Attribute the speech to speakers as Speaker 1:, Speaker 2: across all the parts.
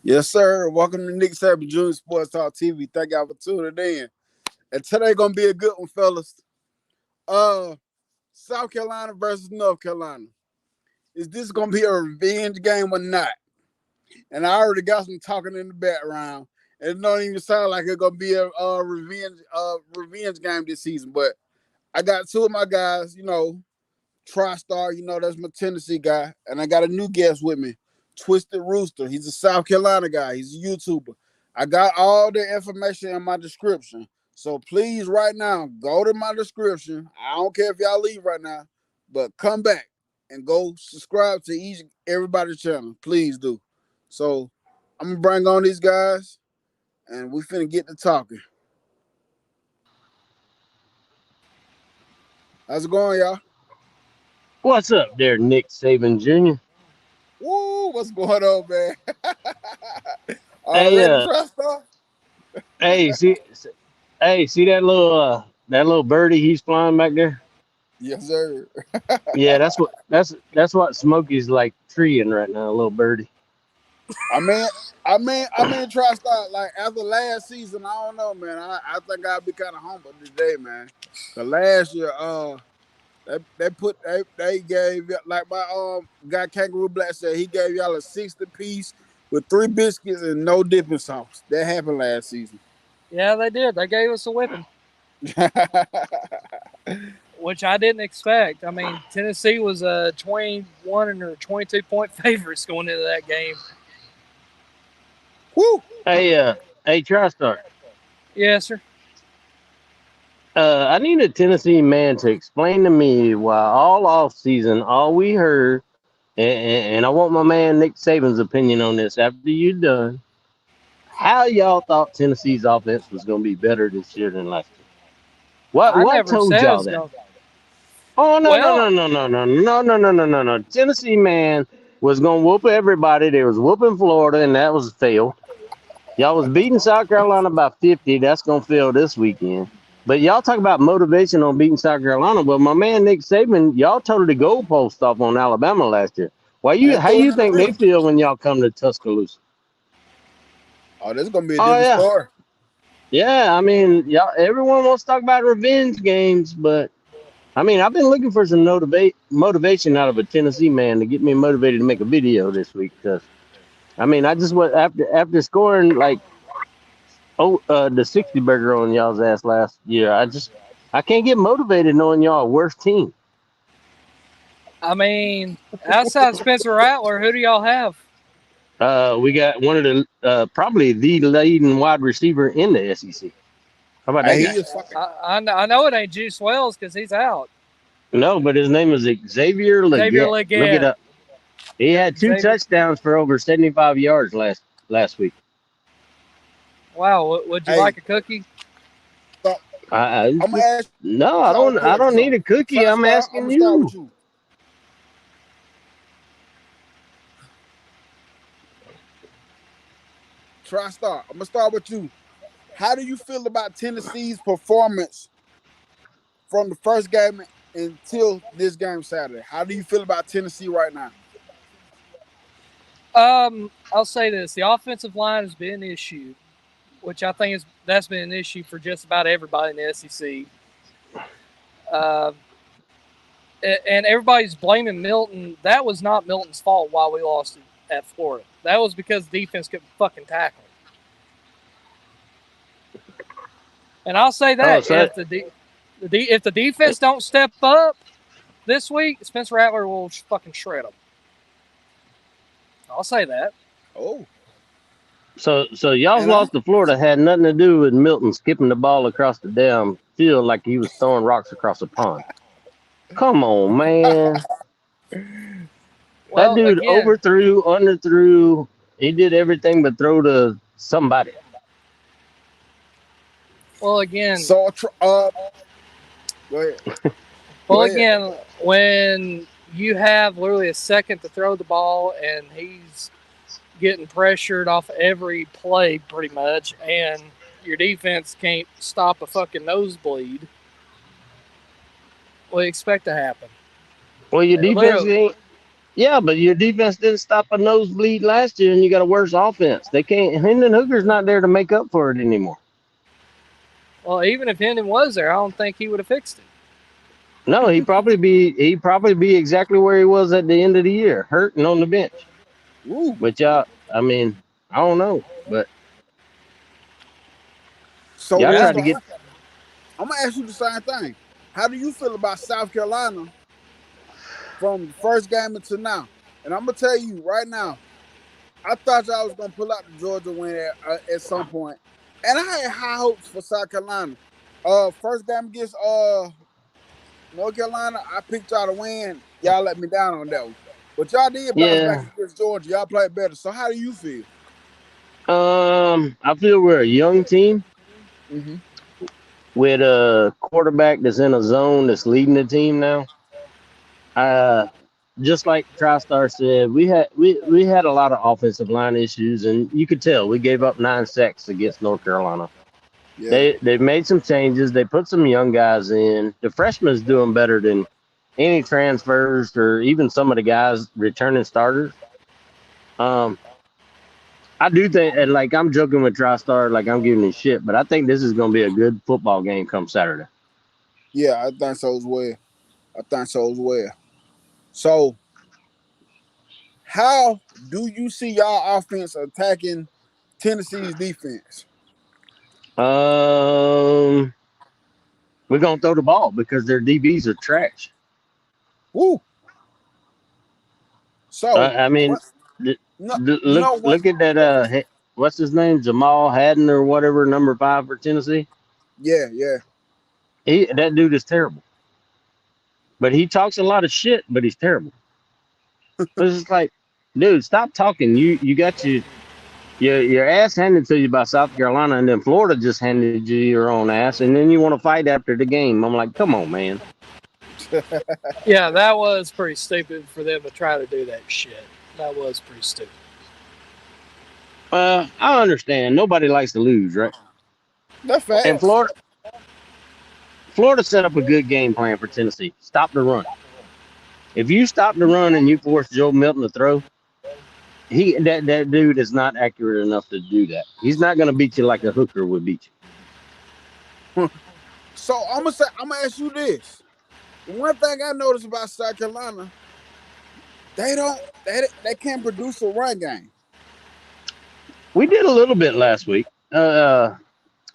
Speaker 1: Yes, sir. Welcome to Nick Saban Junior Sports Talk TV. Thank y'all for tuning in. And today gonna be a good one, fellas. Uh, South Carolina versus North Carolina. Is this gonna be a revenge game or not? And I already got some talking in the background. And it don't even sound like it's gonna be a revenge game this season. But I got two of my guys, TriStar, that's my Tennessee guy, and I got a new guest with me, Twisted Rooster. He's a South Carolina guy. He's a YouTuber. I got all the information in my description. So please, right now, go to my description. I don't care if y'all leave right now, but come back and go subscribe to everybody's channel. Please do. So I'm gonna bring on these guys, and we finna get to talking. How's it going, y'all?
Speaker 2: What's up there, Nick Saban Jr.?
Speaker 1: Woo! What's going on, man?
Speaker 2: Hey,
Speaker 1: Already, TriStar?
Speaker 2: hey, see that little birdie he's flying back there?
Speaker 1: Yes, sir.
Speaker 2: Yeah, that's what Smokey's like treeing right now, a little birdie.
Speaker 1: I mean, I mean, try to start like after last season. I don't know, man. I think I'll be kind of humble today, man. Cause last year, they gave like my guy Kangaroo Black said he gave y'all a 60 piece with 3 biscuits and no dipping sauce. That happened last season.
Speaker 3: Yeah, they did. They gave us a whipping, which I didn't expect. I mean, Tennessee was a 21 or 22 point favorites going into that game.
Speaker 1: Woo!
Speaker 2: Hey, TriStar.
Speaker 3: Yes, sir.
Speaker 2: I need a Tennessee man to explain to me why all off season, all we heard, and I want my man Nick Saban's opinion on this after you're done. How y'all thought Tennessee's offense was going to be better this year than last year? What
Speaker 3: I
Speaker 2: what
Speaker 3: never
Speaker 2: told
Speaker 3: said
Speaker 2: y'all
Speaker 3: it's
Speaker 2: that?
Speaker 3: going.
Speaker 2: Oh no no
Speaker 3: Well,
Speaker 2: no no no no no no no no no no! Tennessee man was gonna whoop everybody. They was whooping Florida, and that was failed. Y'all was beating South Carolina by 50. That's gonna fail this weekend. But y'all talk about motivation on beating South Carolina. Well, my man Nick Saban, y'all told the goalpost off on Alabama last year. Why
Speaker 1: I
Speaker 2: you?
Speaker 1: ain't
Speaker 2: How
Speaker 1: throwing
Speaker 2: you
Speaker 1: in the
Speaker 2: think they
Speaker 1: river.
Speaker 2: feel when y'all come to Tuscaloosa?
Speaker 1: Oh, this is gonna be a
Speaker 2: Oh
Speaker 1: different
Speaker 2: yeah,
Speaker 1: story.
Speaker 2: yeah. I mean, y'all. Everyone wants to talk about revenge games, but I mean, I've been looking for some motivation out of a Tennessee man to get me motivated to make a video this week. Because I mean, I just went after scoring like the 60 burger on y'all's ass last year. I can't get motivated knowing y'all a worse team.
Speaker 3: I mean, outside Spencer Rattler, who do y'all have?
Speaker 2: We got one of the probably the leading wide receiver in the SEC. How about that
Speaker 1: Hey, he
Speaker 2: guy?
Speaker 1: is fucking.
Speaker 3: I know it ain't Juice Wells because he's out.
Speaker 2: No, but his name is Xavier
Speaker 3: Xavier
Speaker 2: Leggett. Look it
Speaker 3: Leggett.
Speaker 2: up. He
Speaker 3: Yep,
Speaker 2: had two
Speaker 3: Xavier.
Speaker 2: touchdowns for over 75 yards last week.
Speaker 3: Wow, would you
Speaker 1: Hey,
Speaker 3: like a cookie?
Speaker 1: so
Speaker 2: I
Speaker 1: I'm gonna
Speaker 2: just
Speaker 1: ask
Speaker 2: no, I
Speaker 1: y'all a
Speaker 2: don't. I
Speaker 1: question.
Speaker 2: don't need
Speaker 1: So,
Speaker 2: a cookie. I'm
Speaker 1: TriStar, I'm
Speaker 2: asking
Speaker 1: gonna start with
Speaker 2: you.
Speaker 1: you. TriStar, I'm gonna start with you. How do you feel about Tennessee's performance from the first game until this game Saturday? How do you feel about Tennessee right now?
Speaker 3: I'll say this: the offensive line has been an issue, which I think that's been an issue for just about everybody in the SEC. Uh, and everybody's blaming Milton. That was not Milton's fault why we lost at Florida. That was because the defense couldn't fucking tackle. And I'll say
Speaker 2: Oh,
Speaker 3: that
Speaker 2: so
Speaker 3: if the defense don't step up this week, Spencer Rattler will fucking shred them. I'll say that.
Speaker 1: Oh,
Speaker 2: so y'all's
Speaker 1: and I
Speaker 2: loss to Florida had nothing to do with Milton skipping the ball across the damn field like he was throwing rocks across a pond. Come on, man. That
Speaker 3: Well,
Speaker 2: dude
Speaker 3: again,
Speaker 2: overthrew, underthrew. He did everything but throw to somebody.
Speaker 3: well, again,
Speaker 1: so go ahead,
Speaker 3: well,
Speaker 1: go ahead.
Speaker 3: again, when you have literally a second to throw the ball and he's getting pressured off every play pretty much, and your defense can't stop a fucking nosebleed, what do you expect to happen?
Speaker 2: Well, your defense
Speaker 3: Literally,
Speaker 2: ain't. Yeah, but your defense didn't stop a nosebleed last year, and you got a worse offense. They can't. Hendon Hooker's not there to make up for it anymore.
Speaker 3: Well, even if Hendon was there, I don't think he would have fixed it.
Speaker 2: No, he'd probably be exactly where he was at the end of the year, hurt and on the bench.
Speaker 1: Woo.
Speaker 2: But I mean, I don't know, but
Speaker 1: So
Speaker 2: y'all
Speaker 3: Yeah.
Speaker 2: tried
Speaker 1: Rooster,
Speaker 2: to get.
Speaker 1: I'm gonna ask you the same thing. How do you feel about South Carolina from the first game until now? And I'm gonna tell you right now, I thought y'all was gonna pull out the Georgia win at some point, and I had high hopes for South Carolina. First game against North Carolina, I picked y'all to win. Y'all let me down on that one, but y'all did bounce back
Speaker 2: Yeah,
Speaker 1: against Georgia. Y'all played better. So how do you feel?
Speaker 2: I feel we're a young team
Speaker 1: Mm-hmm.
Speaker 2: with a quarterback that's in a zone that's leading the team now. Uh, just like TriStar said, we had a lot of offensive line issues, and you could tell we gave up 9 sacks against North Carolina.
Speaker 1: Yeah,
Speaker 2: They've made some changes. They put some young guys in. The freshman's doing better than any transfers or even some of the guys returning starters. Um, I do think, and like I'm joking with TriStar, like I'm giving him shit, but I think this is going to be a good football game come Saturday.
Speaker 1: yeah, I think so as well. I think so as well. So how do you see y'all offense attacking Tennessee's defense?
Speaker 2: Um, we're gonna throw the ball because their DBs are trash.
Speaker 1: Woo. So
Speaker 2: I mean,
Speaker 1: what? No, you
Speaker 2: look
Speaker 1: know what?
Speaker 2: look at that. What's his name? Jamal Haddon or whatever, number 5 for Tennessee.
Speaker 1: Yeah, yeah.
Speaker 2: That dude is terrible. But he talks a lot of shit, but he's terrible. It's just like, dude, stop talking. You got your ass handed to you by South Carolina, and then Florida just handed you your own ass, and then you want to fight after the game. I'm like, come on, man.
Speaker 3: Yeah, that was pretty stupid for them to try to do that shit. That was pretty stupid.
Speaker 2: I understand. Nobody likes to lose, right?
Speaker 1: That's
Speaker 2: And
Speaker 1: facts.
Speaker 2: Florida set up a good game plan for Tennessee. Stop the run. If you stop the run and you force Joe Milton to throw, that dude is not accurate enough to do that. He's not going to beat you like a hooker would beat you.
Speaker 1: So I'm gonna ask you this. The one thing I noticed about South Carolina, they don't they can't produce a run game.
Speaker 2: We did a little bit last week.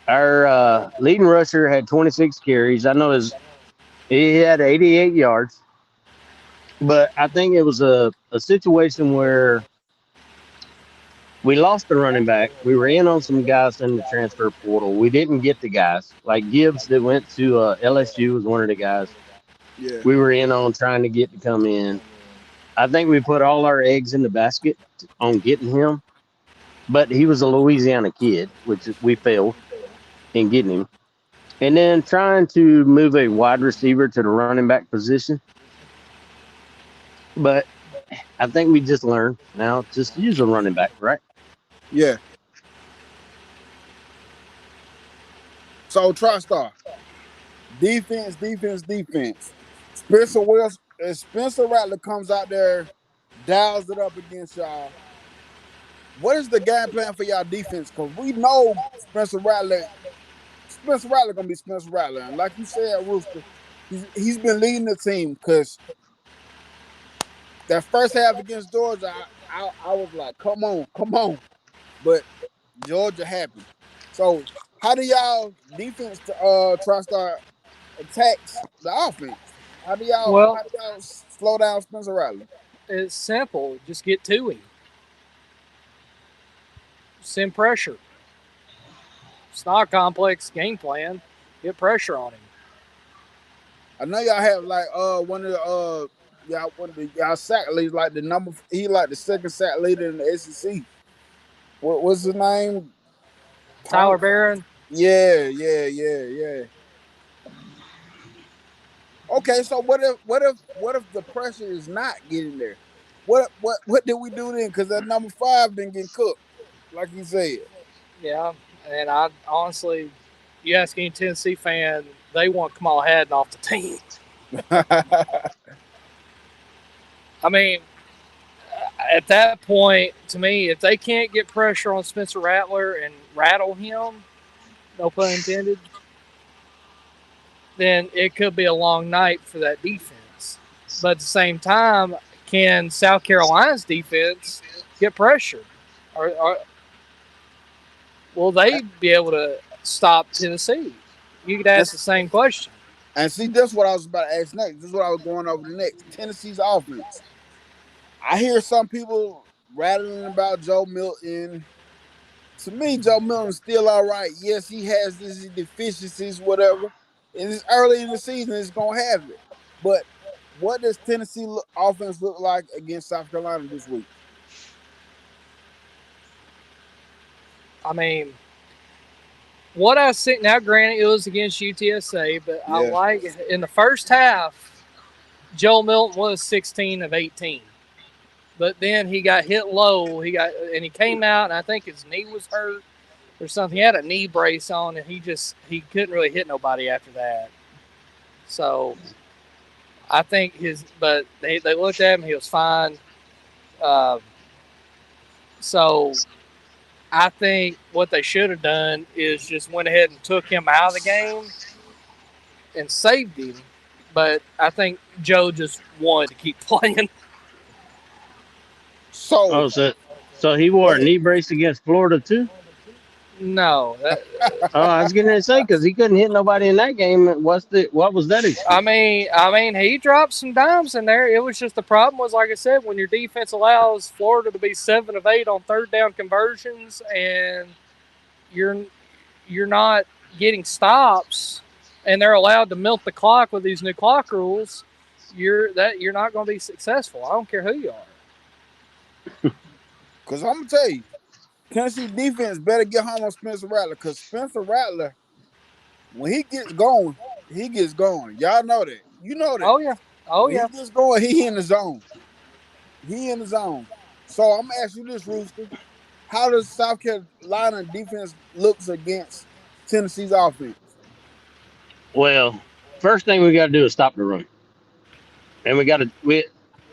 Speaker 2: Our leading rusher had 26 carries. I know he had 88 yards, but I think it was a situation where we lost the running back. We were in on some guys in the transfer portal. We didn't get the guys like Gibbs that went to LSU was one of the guys
Speaker 1: Yeah,
Speaker 2: we were in on trying to get to come in. I think we put all our eggs in the basket on getting him, but he was a Louisiana kid, which we failed in getting him. And then trying to move a wide receiver to the running back position. But I think we just learned now just use a running back, right?
Speaker 1: yeah. So TriStar, defense, defense, defense. Spencer Rattler comes out there, dials it up against y'all. What is the game plan for y'all defense? Because we know Spencer Rattler gonna be Spencer Rattler, and like you said, Rooster, he's been leading the team because that first half against Georgia, I was like, come on, come on, but Georgia happened. So how do y'all defense try to start attacks the offense?
Speaker 3: Well,
Speaker 1: How do y'all slow down Spencer Rattler?
Speaker 3: it's simple. Just get to him. Send pressure. It's not a complex game plan. Get pressure on him.
Speaker 1: I know y'all have like one of the y'all one of the y'all sack leaders like the number he like the second sack leader in the SEC. What's his name?
Speaker 3: Tyler
Speaker 1: Tom.
Speaker 3: Barron.
Speaker 1: Yeah, yeah, yeah, yeah. Okay, so what if the pressure is not getting there? What did we do then? Because that number 5 been getting cooked, like you said.
Speaker 3: Yeah, and I honestly, you ask any Tennessee fan, they want Kamal Haddon off the team. I mean, At that point, to me, if they can't get pressure on Spencer Rattler and rattle him, no pun intended, then it could be a long night for that defense. But at the same time, can South Carolina's defense get pressure? Or will they be able to stop Tennessee? You could ask the same question.
Speaker 1: And see, that's what I was about to ask next. This is what I was going over the next. Tennessee's offense. I hear some people rattling about Joe Milton. To me, Joe Milton's still all right. Yes, he has these deficiencies, whatever. And it's early in the season, it's gonna have it. But what does Tennessee offense look like against South Carolina this week?
Speaker 3: I mean, what I see now, granted, it was against UTSA, but I like in the first half, Joe Milton was 16 of 18. But then he got hit low. He came out, and I think his knee was hurt or something. He had a knee brace on, and he couldn't really hit nobody after that. So I think but they looked at him, he was fine. So I think what they should have done is just went ahead and took him out of the game and saved him. But I think Joe just wanted to keep playing.
Speaker 2: So he wore a knee brace against Florida too?
Speaker 3: No.
Speaker 2: I was going to say, because he couldn't hit nobody in that game. What was that excuse?
Speaker 3: I mean, he dropped some dimes in there. It was just the problem was, like I said, when your defense allows Florida to be 7 of 8 on third down conversions, and you're not getting stops, and they're allowed to milk the clock with these new clock rules, you're not going to be successful. I don't care who you are.
Speaker 1: Because I'm going to tell you, Tennessee defense better get home on Spencer Rattler, because Spencer Rattler, when he gets going, he gets going. Y'all know that. You know that.
Speaker 3: Oh, yeah.
Speaker 1: When he gets going, he in the zone. So I'm going to ask you this, Rooster. How does South Carolina defense looks against Tennessee's offense?
Speaker 2: Well, first thing we got to do is stop the run. And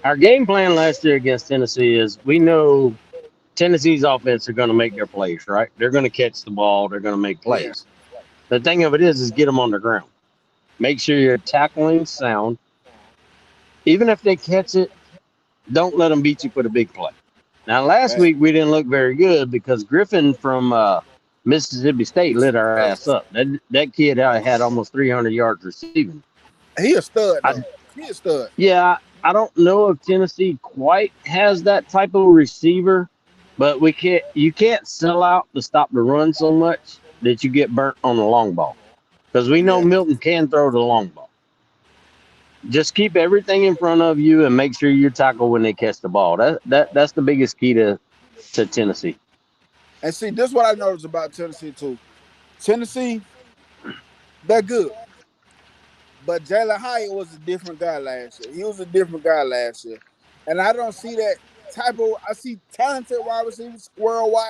Speaker 2: our game plan last year against Tennessee is we know Tennessee's offense are going to make their plays, right? They're going to catch the ball. They're going to make plays. Yeah. The thing of it is get them on the ground. Make sure you're tackling sound. Even if they catch it, don't let them beat you for the big play. Now, last week we didn't look very good because Griffin from Mississippi State lit our ass up. That kid had almost 300 yards receiving.
Speaker 1: He a stud, though. He a stud.
Speaker 2: Yeah, I don't know if Tennessee quite has that type of receiver. But you can't sell out to stop the run so much that you get burnt on the long ball. Because we know Milton can throw the long ball. Just keep everything in front of you and make sure you tackle when they catch the ball. That's the biggest key to Tennessee.
Speaker 1: And see, this is what I noticed about Tennessee too. Tennessee, they're good. But Jalen Hyatt was a different guy last year. He was a different guy last year. And I don't see that I see talented wide receivers worldwide.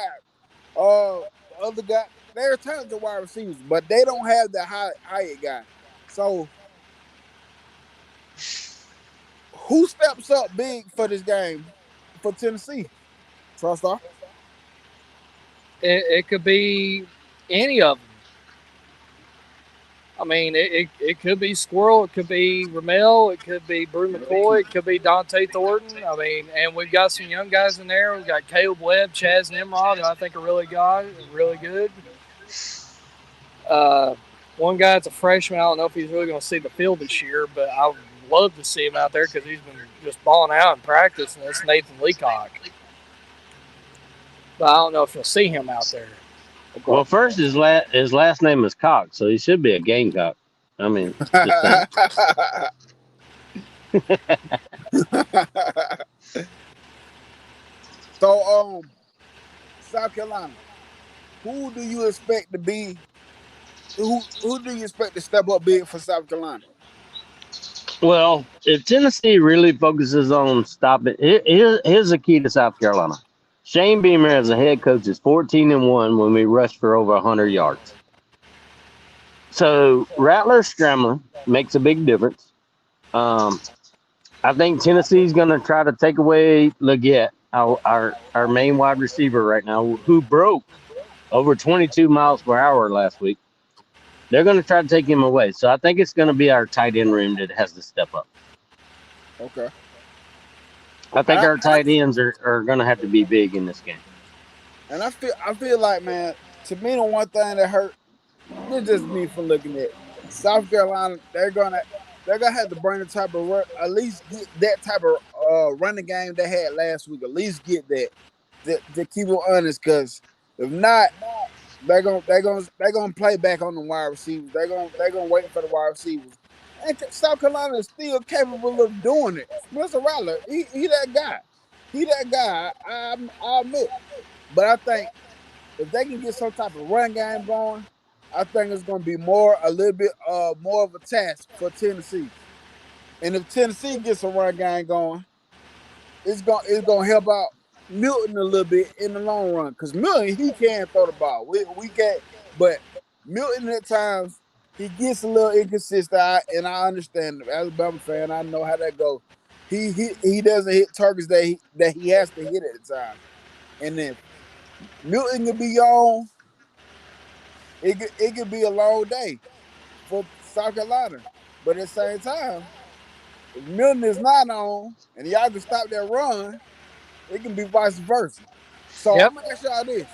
Speaker 1: Other guy, they're talented wide receivers, but they don't have the Hyatt guy. So, who steps up big for this game for Tennessee? Trustar?
Speaker 3: It could be any of them. I mean, it could be Squirrel, it could be Ramel, it could be Brew McCoy, it could be Dante Thornton. I mean, and we've got some young guys in there. We've got Caleb Webb, Chaz Nimrod, who I think are really good. One guy's a freshman. I don't know if he's really going to see the field this year, but I would love to see him out there because he's been just balling out in practice, and that's Nathan Leacock. But I don't know if you'll see him out there.
Speaker 2: Well, first his last name is Cox, so he should be a Gamecock. I mean,
Speaker 1: So, South Carolina, who do you expect to be? Who do you expect to step up big for South Carolina?
Speaker 2: Well, if Tennessee really focuses on stopping, here's the key to South Carolina. Shane Beamer as a head coach is 14-1 when we rushed for over 100 yards. So Rattler scrambling makes a big difference. I think Tennessee's going to try to take away Leggett our main wide receiver right now, who broke over 22 miles per hour last week. They're going to try to take him away. So I think it's going to be our tight end room that has to step up.
Speaker 1: Okay.
Speaker 2: I think
Speaker 1: I,
Speaker 2: our tight ends are going to have to be big in this game.
Speaker 1: and I feel like, man, to me the one thing that hurt, this just me for looking at South Carolina. They're gonna have to bring the type of at least get that type of running game they had last week. At least get that to keep it honest. Because if not, they're gonna play back on the wide receivers. They're gonna wait for the wide receivers. And South Carolina is still capable of doing it. Spencer Rattler, he that guy. He that guy. I admit. But I think if they can get some type of run game going, I think it's going to be a little bit more of a task for Tennessee. And if Tennessee gets a run game going, it's gonna help out Milton a little bit in the long run. Because Milton, he can throw the ball. We can't, but Milton at times he gets a little inconsistent, and I understand. As a Alabama fan, I know how that goes. He doesn't hit targets that he has to hit at the time, and then Milton could be on. It could be a long day for South Carolina, but at the same time, if Milton is not on and y'all can stop that run, it can be vice versa. So
Speaker 3: Yep.
Speaker 1: I'm gonna ask y'all this: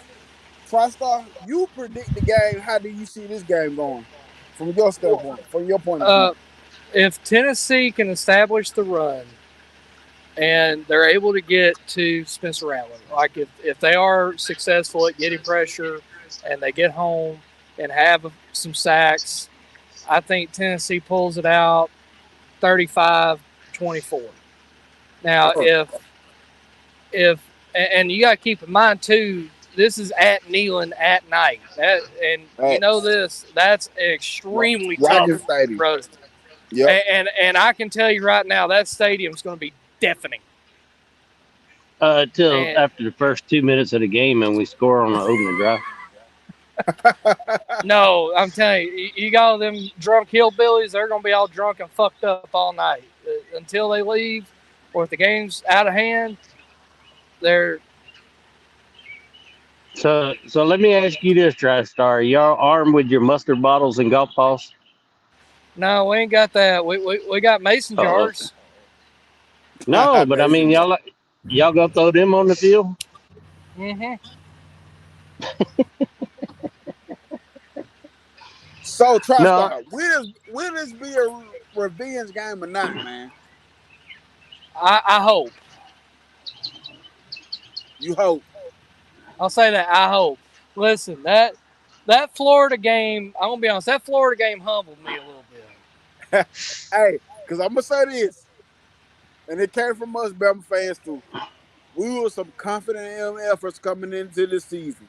Speaker 1: TriStar, you predict the game. How do you see this game going from your standpoint, from your point of view?
Speaker 3: If Tennessee can establish the run and they're able to get to Spencer Rattler, like if they are successful at getting pressure and they get home and have some sacks, I think Tennessee pulls it out 35-24. Now, and you got to keep in mind too, this is at Neyland at night. You know that's extremely tough road.
Speaker 1: Yeah.
Speaker 3: And I can tell you right now that stadium's going to be deafening.
Speaker 2: Till after the first 2 minutes of the game and we score on the opening drive.
Speaker 3: No, I'm telling you, you got all them drunk hillbillies. They're going to be all drunk and fucked up all night until they leave, or if the game's out of hand. They're
Speaker 2: So let me ask you this, TriStar. Y'all armed with your mustard bottles and golf balls?
Speaker 3: No, we ain't got that. We got mason jars.
Speaker 2: Okay. No, but I mean, y'all gonna throw them on the field?
Speaker 3: Mm-hmm.
Speaker 1: So TriStar, will this be a revenge game or not, man?
Speaker 3: I hope.
Speaker 1: You hope.
Speaker 3: I'll say that. I hope. Listen, that Florida game, I'm gonna be honest, that Florida game humbled me a little bit.
Speaker 1: Hey, because I'm gonna say this, and it came from us Bama fans too. We were some confident efforts coming into this season.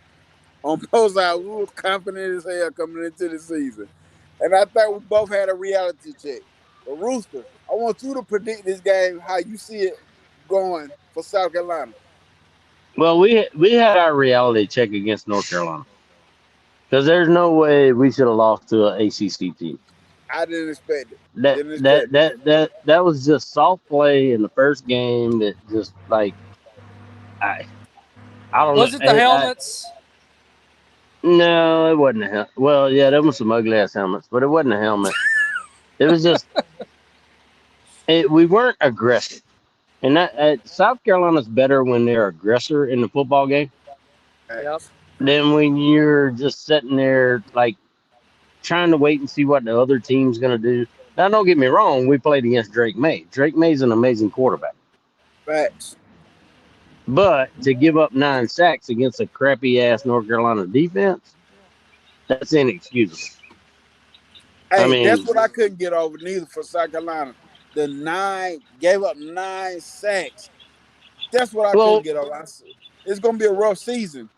Speaker 1: On both sides, we were confident as hell coming into the season. And I think we both had a reality check. But Rooster, I want you to predict this game, how you see it going for South Carolina.
Speaker 2: Well, we had our reality check against North Carolina because there's no way we should have lost to an ACC team.
Speaker 1: I didn't expect it.
Speaker 2: That was just soft play in the first game. That just like I don't know.
Speaker 3: Was it the helmets?
Speaker 2: No, it wasn't a helmet. Well, yeah, there was some ugly ass helmets, but it wasn't a helmet. It was just we weren't aggressive, and that South Carolina's better when they're aggressor in the football game.
Speaker 3: Yep.
Speaker 2: Than when you're just sitting there like trying to wait and see what the other team's gonna do. Now, don't get me wrong, we played against Drake May. Drake May's an amazing quarterback.
Speaker 1: Facts.
Speaker 2: But to give up 9 sacks against a crappy ass North Carolina defense, that's inexcusable.
Speaker 1: Hey, I mean, that's what I couldn't get over neither for South Carolina. Gave up 9 sacks. That's what I couldn't get over. It's gonna be a rough season.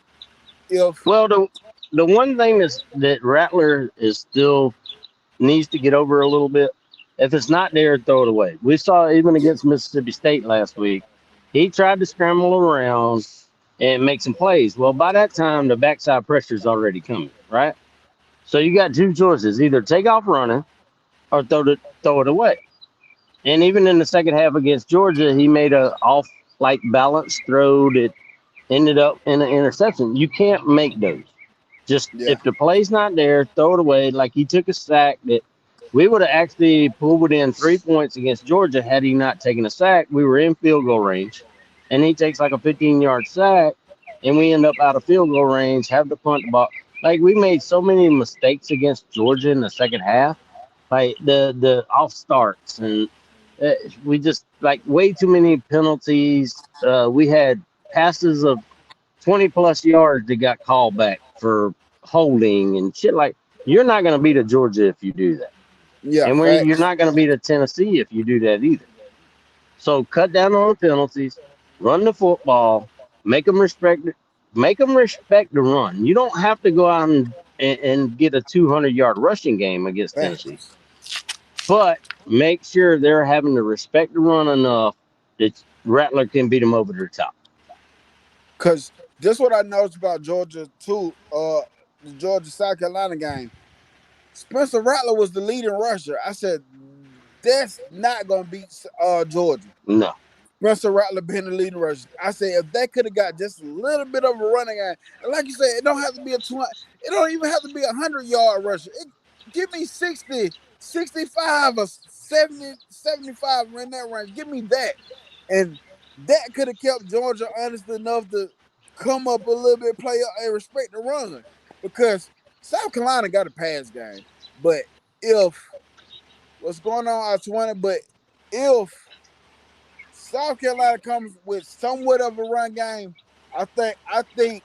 Speaker 2: The one thing that Rattler is still needs to get over a little bit. If it's not there, throw it away. We saw even against Mississippi State last week. He tried to scramble around and make some plays. Well, by that time, the backside pressure is already coming, right? So you got 2 choices: either take off running or throw it away. And even in the second half against Georgia, he made a like balanced throw that ended up in an interception. You can't make those. Just
Speaker 1: Yeah.
Speaker 2: if the play's not there, throw it away. Like he took a sack that we would have actually pulled within 3 points against Georgia had he not taken a sack. We were in field goal range, and he takes like a 15-yard sack, and we end up out of field goal range, have to punt the ball. Like we made so many mistakes against Georgia in the second half, like the off starts, and we just like way too many penalties. We had passes of 20 plus yards that got called back for holding and shit. Like you're not going to beat a Georgia if you do that,
Speaker 1: Yeah.
Speaker 2: and you're
Speaker 1: Facts.
Speaker 2: not going to beat a Tennessee if you do that either. So cut down on the penalties, run the football, make them respect it, make them respect the run. You don't have to go out and get a 200-yard rushing game against Tennessee,
Speaker 1: Facts.
Speaker 2: but make sure they're having to respect the run enough that Rattler can beat them over the top.
Speaker 1: Cause this what I noticed about Georgia too. The Georgia South Carolina game. Spencer Rattler was the leading rusher. I said that's not gonna beat Georgia.
Speaker 2: No,
Speaker 1: Spencer Rattler being the leading rusher. I say if they could have got just a little bit of a running game, and like you said, it don't have to be a 20, it don't even have to be 100-yard rusher. Give me 60, 65, or 70, 75 in that range. Give me that. And that could have kept Georgia honest enough to come up a little bit, play up and respect the run. Because South Carolina got a pass game. But if what's going on at 20, but if South Carolina comes with somewhat of a run game, I think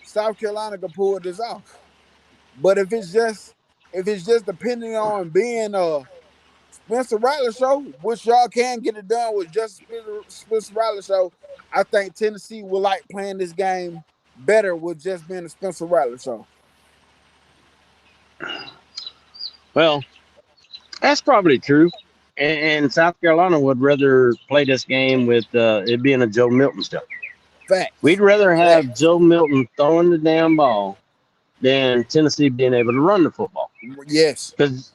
Speaker 1: South Carolina can pull this off. But if it's just depending on being a Spencer Rattler show, which y'all can get it done with just Spencer Rattler show, I think Tennessee will like playing this game better with just being a Spencer Rattler show.
Speaker 2: well, that's probably true. And South Carolina would rather play this game with it being a Joe Milton stuff. We'd
Speaker 1: Facts.
Speaker 2: rather have
Speaker 1: Facts.
Speaker 2: Joe Milton throwing the damn ball than Tennessee being able to run the football.
Speaker 1: Yes.
Speaker 2: Because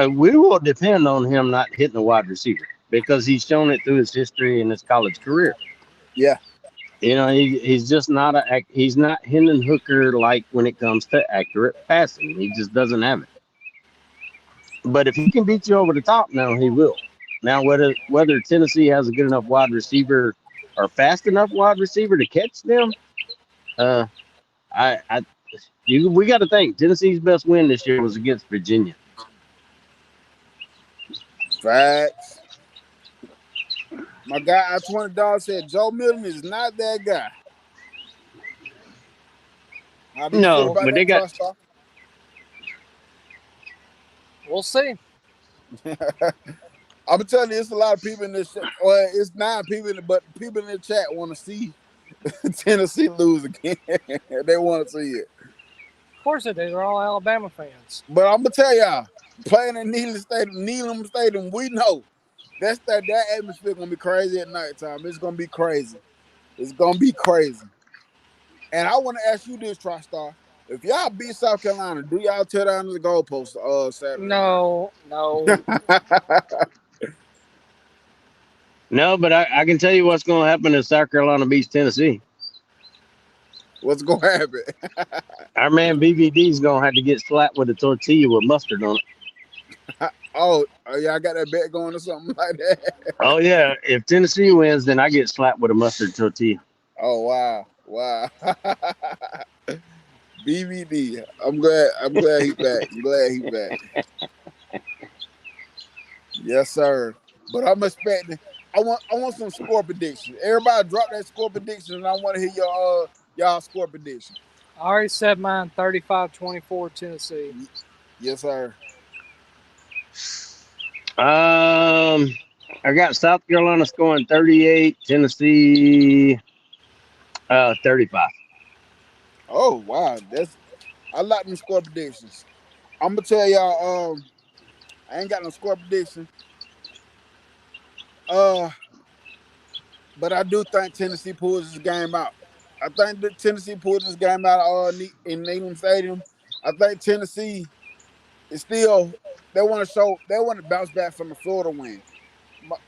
Speaker 2: we will depend on him not hitting a wide receiver because he's shown it through his history and his college career.
Speaker 1: Yeah.
Speaker 2: You know, he's just not he's not Hendon Hooker like when it comes to accurate passing. He just doesn't have it. But if he can beat you over the top, now he will. Now whether Tennessee has a good enough wide receiver or fast enough wide receiver to catch them, uh, I we got to think Tennessee's best win this year was against Virginia.
Speaker 1: Facts. My guy, I-20 said Joe Milton is not that guy. How do you feel
Speaker 2: No,
Speaker 1: about
Speaker 2: but they
Speaker 1: that,
Speaker 2: got
Speaker 1: Trustar?
Speaker 3: We'll see.
Speaker 1: I'm telling you, it's a lot of people in this chat. Well, it's 9 people, but people in the chat want to see Tennessee lose again. They want to see it.
Speaker 3: Of course they do. They're all Alabama fans.
Speaker 1: But I'm gonna tell y'all, playing in Neyland Stadium, we know that atmosphere gonna be crazy at nighttime. It's gonna be crazy. It's gonna be crazy. And I want to ask you this, TriStar. If y'all beat South Carolina, do y'all tear down the goalpost Saturday
Speaker 3: No.
Speaker 1: night?
Speaker 2: no, but I can tell you what's going to happen if South Carolina beats Tennessee.
Speaker 1: What's gonna happen?
Speaker 2: Our man BVD's going to have to get slapped with a tortilla with mustard on it.
Speaker 1: Oh, y'all got that bet going or something like that?
Speaker 2: Oh yeah, if Tennessee wins, then I get slapped with a mustard tortilla.
Speaker 1: Oh wow. BVD. I'm glad he back. I'm glad he back. Yes, sir. But I'm expecting. I want some score prediction. Everybody drop that score prediction, and I want to hear y'all score prediction.
Speaker 3: I already said mine 35-24 Tennessee.
Speaker 1: Yes, sir.
Speaker 2: I got South Carolina scoring 38, Tennessee 35.
Speaker 1: Oh wow, I like them score predictions. I'm gonna tell y'all. I ain't got no score prediction. Uh, but I do think Tennessee pulls this game out. I think that Tennessee pulls this game out in Neyland Stadium. I think Tennessee is still they want to bounce back from the Florida win.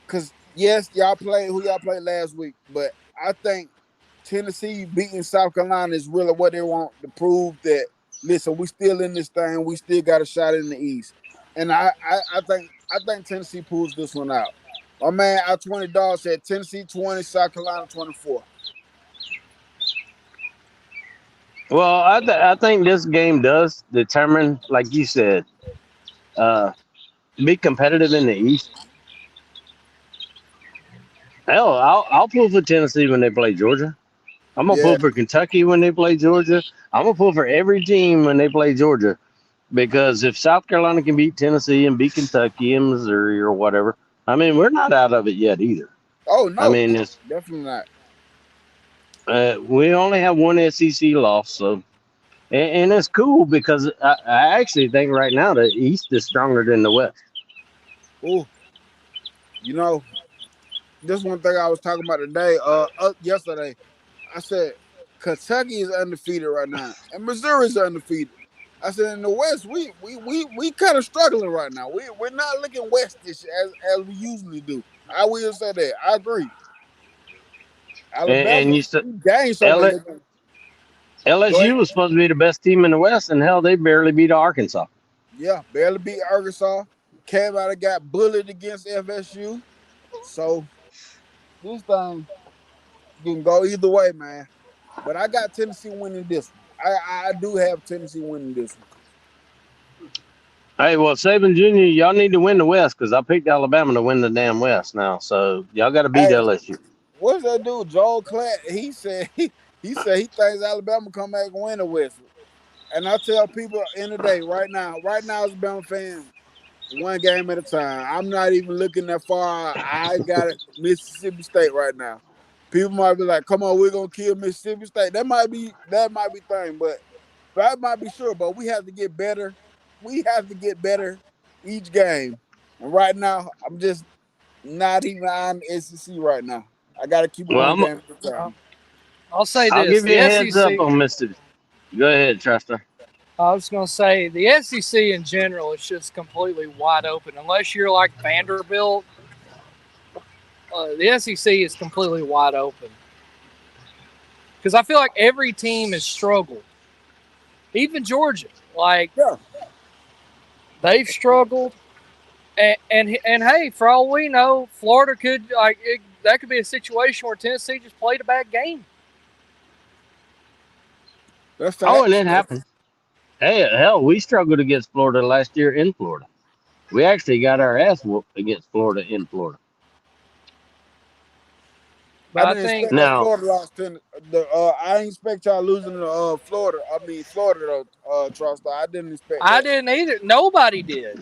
Speaker 1: Because Yes, y'all played last week, but I think Tennessee beating South Carolina is really what they want to prove that listen, we still in this thing, we still got a shot in the East. And I think Tennessee pulls this one out. My man our 20 dollars said Tennessee 20, South Carolina 24.
Speaker 2: Well, I think this game does determine, like you said, uh, be competitive in the East. Hell, I'll pull for Tennessee when they play Georgia. I'm gonna
Speaker 1: Yeah.
Speaker 2: pull for Kentucky when they play Georgia. I'm gonna pull for every team when they play Georgia, because if South Carolina can beat Tennessee and beat Kentucky and Missouri or whatever, I mean, we're not out of it yet either.
Speaker 1: Oh
Speaker 2: I
Speaker 1: no,
Speaker 2: mean, it's
Speaker 1: definitely not.
Speaker 2: we only have one SEC loss, so and it's cool because I actually think right now the East is stronger than the West.
Speaker 1: Oh, you know, this one thing I was talking about today, yesterday. I said Kentucky is undefeated right now, and Missouri is undefeated. I said in the West, we kind of struggling right now. We're not looking westish as we usually do. I will say that. I agree.
Speaker 2: And
Speaker 1: Alabama,
Speaker 2: you said
Speaker 1: we gained so much.
Speaker 2: L-
Speaker 1: Go
Speaker 2: LSU
Speaker 1: ahead.
Speaker 2: was supposed to be the best team in the West, and hell, they barely beat Arkansas.
Speaker 1: Yeah, barely beat Arkansas. Came out and got bullied against FSU. So this thing can go either way, man. But I got Tennessee winning this one. I do have Tennessee winning this one.
Speaker 2: Hey, well, Saban Jr., y'all need to win the West because I picked Alabama to win the damn West now. So y'all got to beat
Speaker 1: Hey,
Speaker 2: LSU.
Speaker 1: what's that dude, Joel Klatt? He said he thinks Alabama come back and win the West. And I tell people in the day, right now as a Bama fan, one game at a time. I'm not even looking that far. I got it, Mississippi State right now. People might be like, "Come on, we're gonna kill Mississippi State." That might be thing, but that might be sure. But we have to get better. We have to get better each game. And right now, I'm just not even on SEC right now. I got to keep it
Speaker 2: Well,
Speaker 1: one game at a
Speaker 3: Uh,
Speaker 1: time.
Speaker 3: I'll say
Speaker 2: I'll
Speaker 3: this:
Speaker 2: give you
Speaker 3: the
Speaker 2: a heads up
Speaker 3: SEC.
Speaker 2: on Mississippi. Go ahead, Trustor.
Speaker 3: I was going to say the SEC in general is just completely wide open. Unless you're like Vanderbilt, the SEC is completely wide open. Because I feel like every team has struggled, even Georgia. Like
Speaker 1: Yeah,
Speaker 3: they've struggled, and hey, for all we know, Florida could that could be a situation where Tennessee just played a bad game.
Speaker 1: that's
Speaker 2: Oh, and
Speaker 1: facts.
Speaker 2: it happened. Hey, hell, we struggled against Florida last year in Florida. We actually got our ass whooped against Florida in Florida.
Speaker 3: But
Speaker 1: I
Speaker 3: I
Speaker 1: didn't
Speaker 3: think
Speaker 1: expect that
Speaker 2: Now,
Speaker 1: Florida lost to the. I didn't expect y'all losing to Florida. I mean Florida though. Trust. I didn't expect
Speaker 3: I
Speaker 1: that.
Speaker 3: didn't either. Nobody did.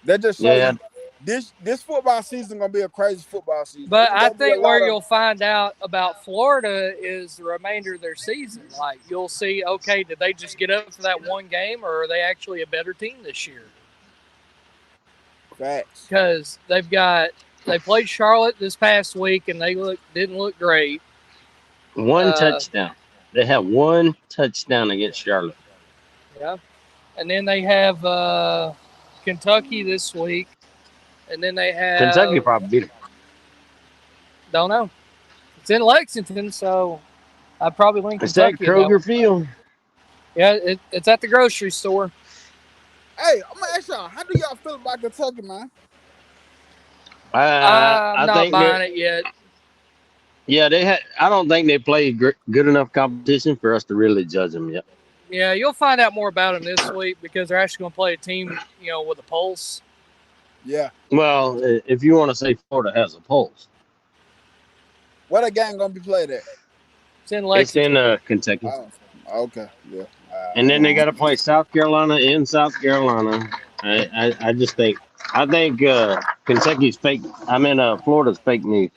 Speaker 1: That just show
Speaker 2: yeah,
Speaker 1: you this football season gonna be a crazy football season.
Speaker 3: But
Speaker 1: It's
Speaker 3: I
Speaker 1: gonna be a
Speaker 3: think where
Speaker 1: lot of
Speaker 3: you'll find out about Florida is the remainder of their season. Like you'll see, okay, did they just get up for that one game, or are they actually a better team this year?
Speaker 1: facts.
Speaker 3: Because they played Charlotte this past week and didn't look great.
Speaker 2: one
Speaker 3: Uh,
Speaker 2: touchdown. They have one touchdown against Charlotte.
Speaker 3: yeah, and then they have Kentucky this week, and then they
Speaker 2: Kentucky
Speaker 3: have
Speaker 2: probably beat them.
Speaker 3: don't know. It's in Lexington, so I'd probably lean
Speaker 2: It's at
Speaker 3: Kentucky in that
Speaker 2: Kroger
Speaker 3: one.
Speaker 2: Field.
Speaker 3: Yeah, it's at the grocery store.
Speaker 1: Hey, I'm gonna ask y'all, how do y'all feel about Kentucky, man?
Speaker 3: I'm
Speaker 2: I
Speaker 3: not
Speaker 2: think they're
Speaker 3: buying it yet.
Speaker 2: yeah they had. I don't think they play good enough competition for us to really judge them yet.
Speaker 3: Yeah, you'll find out more about them this week because they're actually going to play a team, with a pulse.
Speaker 1: Yeah.
Speaker 2: Well, if you want to say Florida has a pulse,
Speaker 1: Where the game gonna be played at?
Speaker 3: It's in
Speaker 2: it's in
Speaker 3: Lexington.
Speaker 2: Kentucky,
Speaker 1: Oh, okay. Yeah.
Speaker 2: and then they got to
Speaker 1: Um,
Speaker 2: play South Carolina in South Carolina. I just think Kentucky's fake. Florida's fake news.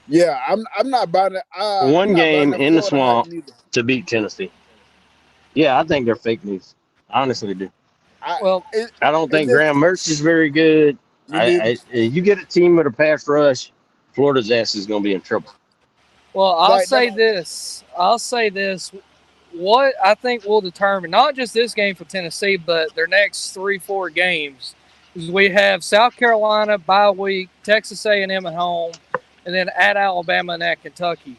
Speaker 1: yeah, I'm not buying it. I'm
Speaker 2: One
Speaker 1: not buying
Speaker 2: game
Speaker 1: that
Speaker 2: in the
Speaker 1: Florida hype
Speaker 2: swamp
Speaker 1: neither.
Speaker 2: to beat Tennessee. Yeah, I think they're fake news. Honestly, do.
Speaker 1: I
Speaker 3: Well,
Speaker 1: it,
Speaker 2: I don't
Speaker 1: it's
Speaker 2: think
Speaker 1: just
Speaker 2: Graham Mertz is very good.
Speaker 1: me neither.
Speaker 2: You get a team with a pass rush, Florida's ass is going to be in trouble.
Speaker 3: well, I'll
Speaker 1: Like that.
Speaker 3: say this. I'll say this. What I think will determine not just this game for Tennessee, but their next 3-4 games is we have South Carolina bye week, Texas A&M at home, and then at Alabama and at Kentucky.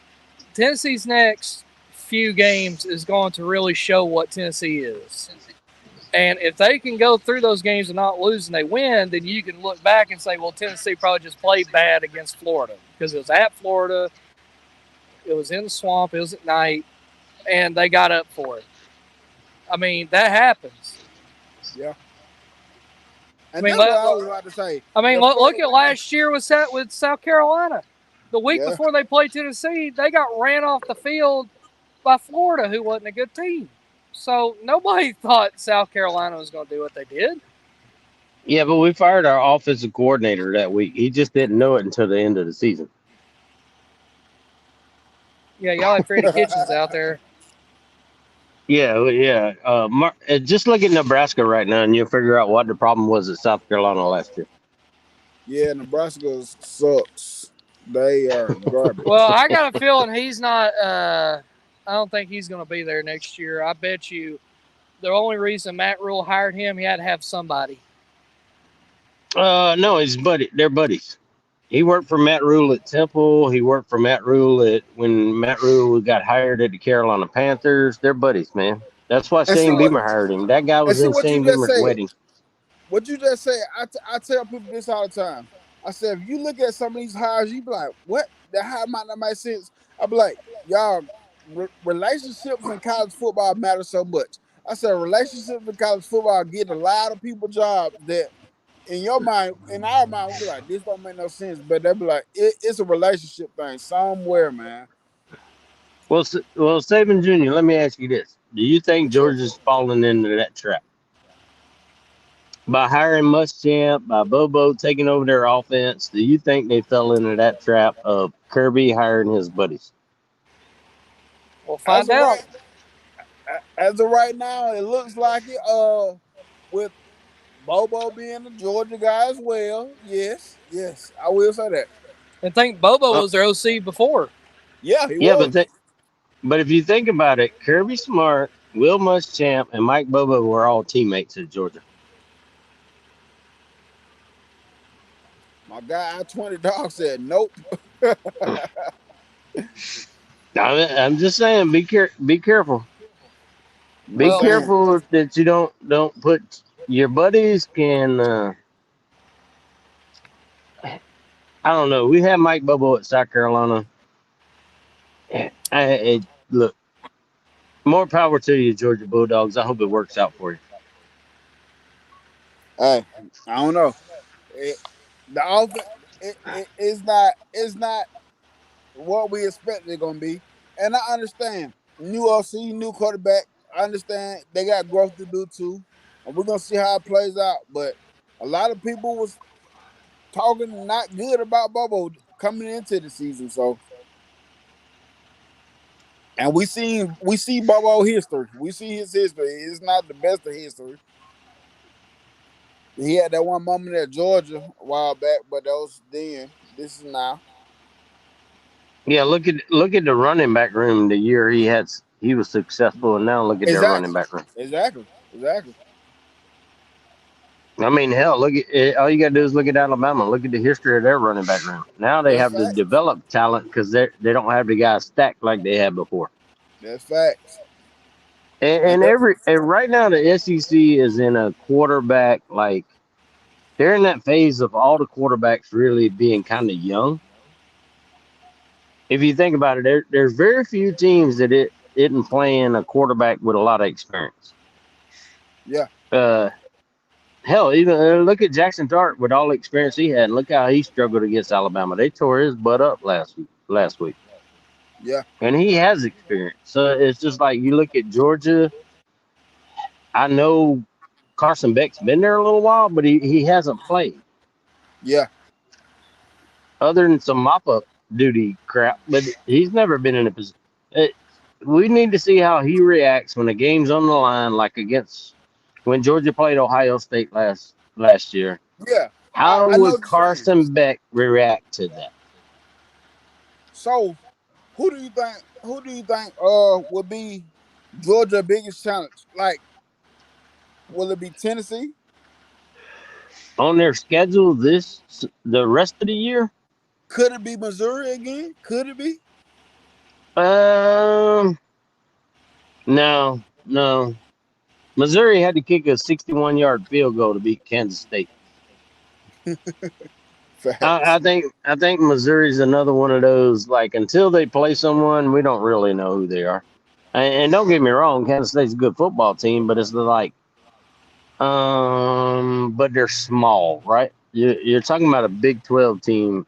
Speaker 3: Tennessee's next few games is going to really show what Tennessee is. And if they can go through those games and not lose and they win, then you can look back and say, well, Tennessee probably just played bad against Florida because it was at Florida, it was in the swamp, it was at night, and they got up for it. I mean, that happens.
Speaker 1: Yeah. And that's what I was about to say.
Speaker 3: Look at last year with South Carolina. The week before they played Tennessee, they got ran off the field by Florida, who wasn't a good team. So nobody thought South Carolina was going to do what they did.
Speaker 2: Yeah, but we fired our offensive coordinator that week. He just didn't know it until the end of the season.
Speaker 3: Yeah, y'all had Freddie Kitchens out there.
Speaker 2: Yeah. Just look at Nebraska right now, and you'll figure out what the problem was at South Carolina last year.
Speaker 1: Yeah, Nebraska sucks. They are garbage.
Speaker 3: Well, I got a feeling he's not. I don't think he's going to be there next year. I bet you the only reason Matt Rule hired him, he had to have somebody.
Speaker 2: No, they're buddies. He worked for Matt Rule at Temple. He worked for Matt Rule when Matt Rule got hired at the Carolina Panthers. They're buddies, man. That's why Shane Beamer hired him. That guy was in Shane Beamer's wedding.
Speaker 1: What you just said, I tell people this all the time. I said, if you look at some of these hires, you be like, what? That hire might not make sense. I be like, y'all, relationships in college football matter so much. I said, relationships in college football get a lot of people jobs that in your mind, in our mind, we be like, this don't make no sense. But they be like, it's a relationship thing somewhere, man.
Speaker 2: Well, Saban Jr., let me ask you this. Do you think Georgia's falling into that trap? By hiring Muschamp, by Bobo taking over their offense, do you think they fell into that trap of Kirby hiring his buddies?
Speaker 3: We'll find out.
Speaker 1: As of right now, it looks like it. With Bobo being a Georgia guy as well. Yes, I will say that.
Speaker 3: And think Bobo was their OC before.
Speaker 1: Yeah, he was.
Speaker 2: But if you think about it, Kirby Smart, Will Muschamp, and Mike Bobo were all teammates at Georgia.
Speaker 1: My guy, I-20 Dog said nope.
Speaker 2: I'm just saying, be careful. Be careful that you don't put your buddies can. I don't know. We had Mike Bobo at South Carolina. Look, more power to you, Georgia Bulldogs. I hope it works out for you.
Speaker 1: Hey, I don't know. The offense it's not what we expected it gonna be, and I understand. New OC, new quarterback. I understand they got growth to do too, and we're gonna see how it plays out. But a lot of people was talking not good about Bobo coming into the season, so. And we see Bobo history. We see his history. It's not the best of history. He had that one moment at Georgia a while back, but that was then. This is now.
Speaker 2: Yeah, look at the running back room the year he was successful, and now look at their running back room.
Speaker 1: Exactly.
Speaker 2: I mean, hell, look at all you got to do is look at Alabama. Look at the history of their running back room. Now they have to develop talent because they don't have the guys stacked like they had before.
Speaker 1: That's facts.
Speaker 2: And right now the SEC is in a quarterback they're in that phase of all the quarterbacks really being kind of young. If you think about it, there's very few teams that isn't playing a quarterback with a lot of experience.
Speaker 1: Yeah.
Speaker 2: Hell, even look at Jackson Dart with all the experience he had, and look how he struggled against Alabama. They tore his butt up last week.
Speaker 1: Yeah.
Speaker 2: And he has experience. So it's just like you look at Georgia. I know Carson Beck's been there a little while, but he hasn't played.
Speaker 1: Yeah.
Speaker 2: Other than some mop-up duty crap, but he's never been in a position. We need to see how he reacts when the game's on the line, like against when Georgia played Ohio State last year.
Speaker 1: Yeah.
Speaker 2: How would Carson Beck react to that?
Speaker 1: So, who do you think would be Georgia's biggest challenge? Like, will it be Tennessee?
Speaker 2: on their schedule the rest of the year.
Speaker 1: Could it be Missouri again? Could it be?
Speaker 2: Um, no. Missouri had to kick a 61-yard field goal to beat Kansas State.
Speaker 1: Facts.
Speaker 2: I think Missouri's another one of those, like, until they play someone, we don't really know who they are. And don't get me wrong, Kansas State's a good football team, but it's like, but they're small, right? You're talking about a Big 12 team,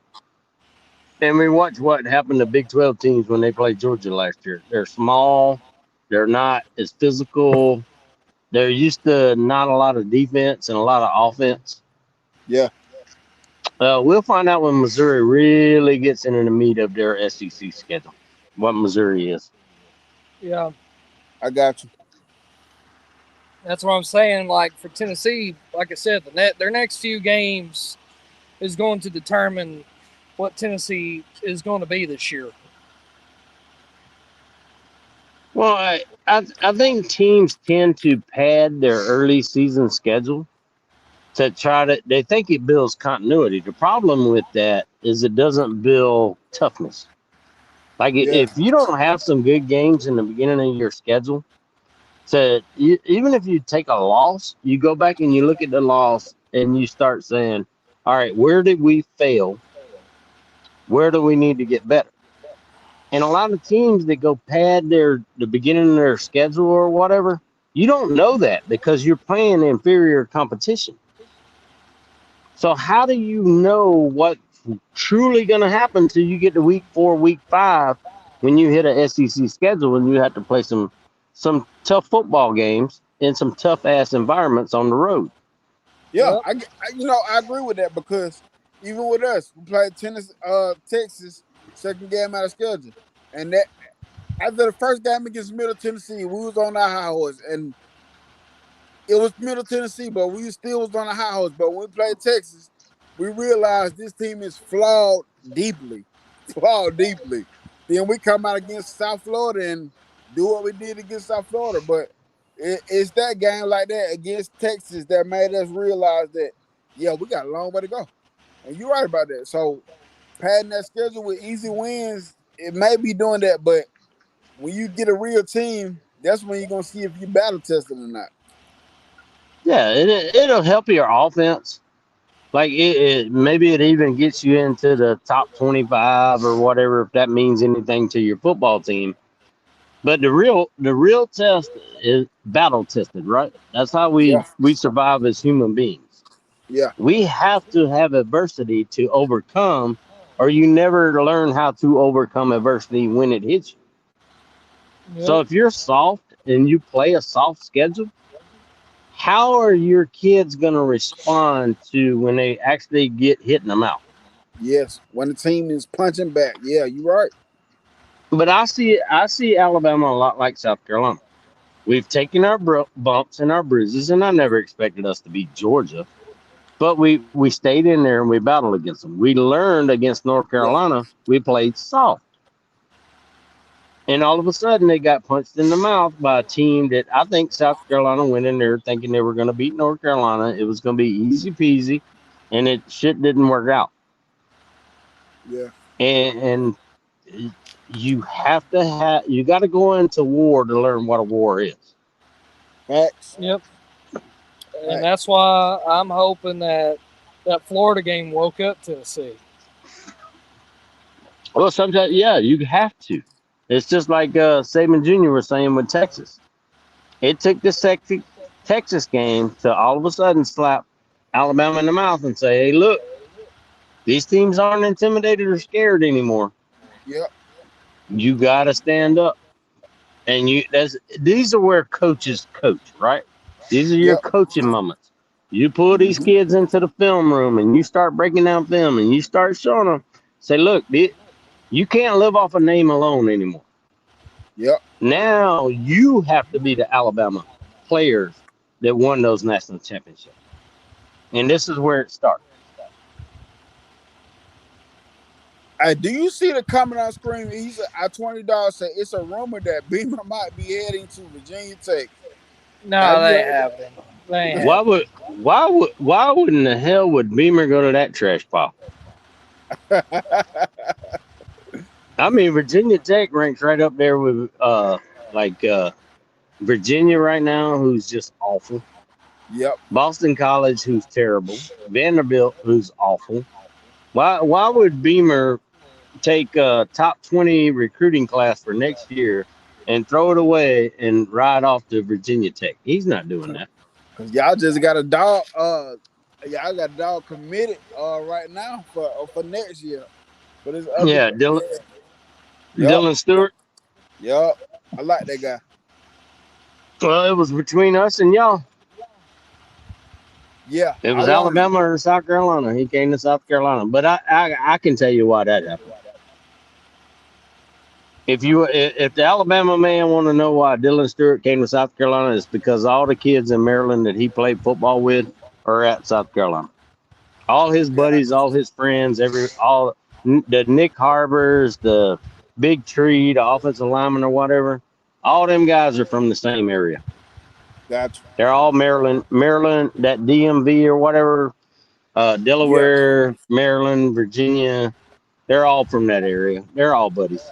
Speaker 2: and we watched what happened to Big 12 teams when they played Georgia last year. They're small, they're not as physical, they're used to not a lot of defense and a lot of offense.
Speaker 1: Yeah,
Speaker 2: We'll find out when Missouri really gets into the meat of their SEC schedule. What Missouri is.
Speaker 3: Yeah,
Speaker 1: I got you.
Speaker 3: that's what I'm saying. Like for Tennessee, like I said, their next few games is going to determine what Tennessee is going to be this year.
Speaker 2: Well, I think teams tend to pad their early season schedule to try to. They think it builds continuity. The problem with that is it doesn't build toughness. Like
Speaker 1: Yeah,
Speaker 2: if you don't have some good games in the beginning of your schedule, so even if you take a loss, you go back and you look at the loss and you start saying, all right, where did we fail? Where do we need to get better? And a lot of teams that go pad the beginning of their schedule or whatever, you don't know that because you're playing inferior competition. So how do you know what's truly going to happen till you get to week 4, week 5, when you hit a SEC schedule and you have to play some tough football games in some tough ass environments on the road?
Speaker 1: yeah.
Speaker 3: Yep.
Speaker 1: I agree with that because even with us, we played Texas, second game out of schedule, and that after the first game against Middle Tennessee, we was on our high horse, and it was Middle Tennessee, but we still was on the high horse. But when we played Texas, we realized this team is deeply, flawed deeply. Then we come out against South Florida and do what we did against South Florida. But it's that game like that against Texas that made us realize that, yeah, we got a long way to go. And you're right about that. So padding that schedule with easy wins, it may be doing that, but when you get a real team, that's when you're gonna see if you battle tested or not.
Speaker 2: Yeah, it'll help your offense. Like maybe it even gets you into the top 25 or whatever, if that means anything to your football team. But the real test is battle tested, right? That's how
Speaker 1: Yeah,
Speaker 2: we survive as human beings.
Speaker 1: yeah,
Speaker 2: We have to have adversity to overcome, or you never learn how to overcome adversity when it hits you. So
Speaker 3: Yep.
Speaker 2: if you're soft and you play a soft schedule, how are your kids going to respond to when they actually get hit in the mouth?
Speaker 1: yes. When the team is punching back, yeah, you're right.
Speaker 2: But I see Alabama a lot like South Carolina. We've taken our bumps and our bruises, and I never expected us to beat Georgia. But we stayed in there and we battled against them. We learned against North
Speaker 1: Yeah,
Speaker 2: Carolina. We played soft. And all of a sudden, they got punched in the mouth by a team that I think South Carolina went in there thinking they were going to beat North Carolina. It was going to be easy peasy, and it shit didn't work out.
Speaker 1: yeah.
Speaker 2: And you got to go into war to learn what a war is.
Speaker 1: Facts,
Speaker 3: Yep. And
Speaker 1: facts.
Speaker 3: that's why I'm hoping that Florida game woke up Tennessee.
Speaker 2: Well, sometimes, yeah, you have to. It's just like Saban Jr. was saying with Texas. It took the Texas game to all of a sudden slap Alabama in the mouth and say, "Hey, look, these teams aren't intimidated or scared anymore.
Speaker 1: Yep,
Speaker 2: You got to stand up." And these are where coaches coach, right? These are your
Speaker 1: yep.
Speaker 2: coaching moments. You pull these
Speaker 1: Hmm.
Speaker 2: kids into the film room and you start breaking down film and you start showing them, say, "Look, you can't live off a name alone anymore.
Speaker 1: Yep.
Speaker 2: Now you have to be the Alabama players that won those national championships." And this is where it starts.
Speaker 1: Hey, do you see the comment on screen? He said, "I $20 say it's a rumor that Beamer might be heading to Virginia Tech." Have
Speaker 3: No,
Speaker 1: you
Speaker 3: they
Speaker 1: heard that?
Speaker 3: haven't. Man,
Speaker 2: Why would in the hell would Beamer go to that trash pile? I mean, Virginia Tech ranks right up there with like Virginia right now, who's just awful.
Speaker 1: Yep.
Speaker 2: Boston College, who's terrible. Vanderbilt, who's awful. Why would Beamer take a top 20 recruiting class for next year and throw it away and ride off to Virginia Tech? He's not doing that.
Speaker 1: Cause y'all just got a dog. Y'all got a dog committed right now for next year. For this other.
Speaker 2: Yeah,
Speaker 1: Yep.
Speaker 2: Dylan Stewart.
Speaker 1: Yep. I like that guy.
Speaker 2: Well, it was between us and y'all.
Speaker 1: Yeah.
Speaker 2: It
Speaker 1: I
Speaker 2: was
Speaker 1: want him.
Speaker 2: Alabama or South Carolina. He came to South Carolina, but I can tell you why that happened. If the Alabama man want to know why Dylan Stewart came to South Carolina, it's because all the kids in Maryland that he played football with are at South Carolina. All his buddies, all his friends, the Nick Harbors, the Big Tree, the offensive lineman or whatever, all them guys are from the same area.
Speaker 1: Gotcha.
Speaker 2: They're all Maryland, that DMV or whatever,
Speaker 1: Yeah.
Speaker 2: Delaware, Maryland, Virginia. They're all from that area. They're all buddies.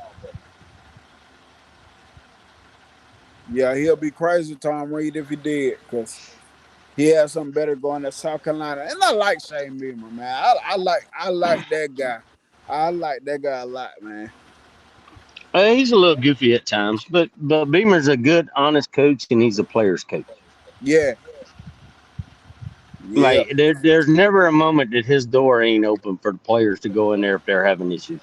Speaker 1: Yeah. He'll be crazy, Tom Reed, if he did, cause he has something better going at South Carolina. And I like Shane Beamer, man. I like that guy. I like that guy a lot, man.
Speaker 2: He's a little goofy at times, but Beamer's a good, honest coach, and he's a player's coach.
Speaker 1: Yeah. Yeah.
Speaker 2: Like there's never a moment that his door ain't open for the players to go in there if they're having issues.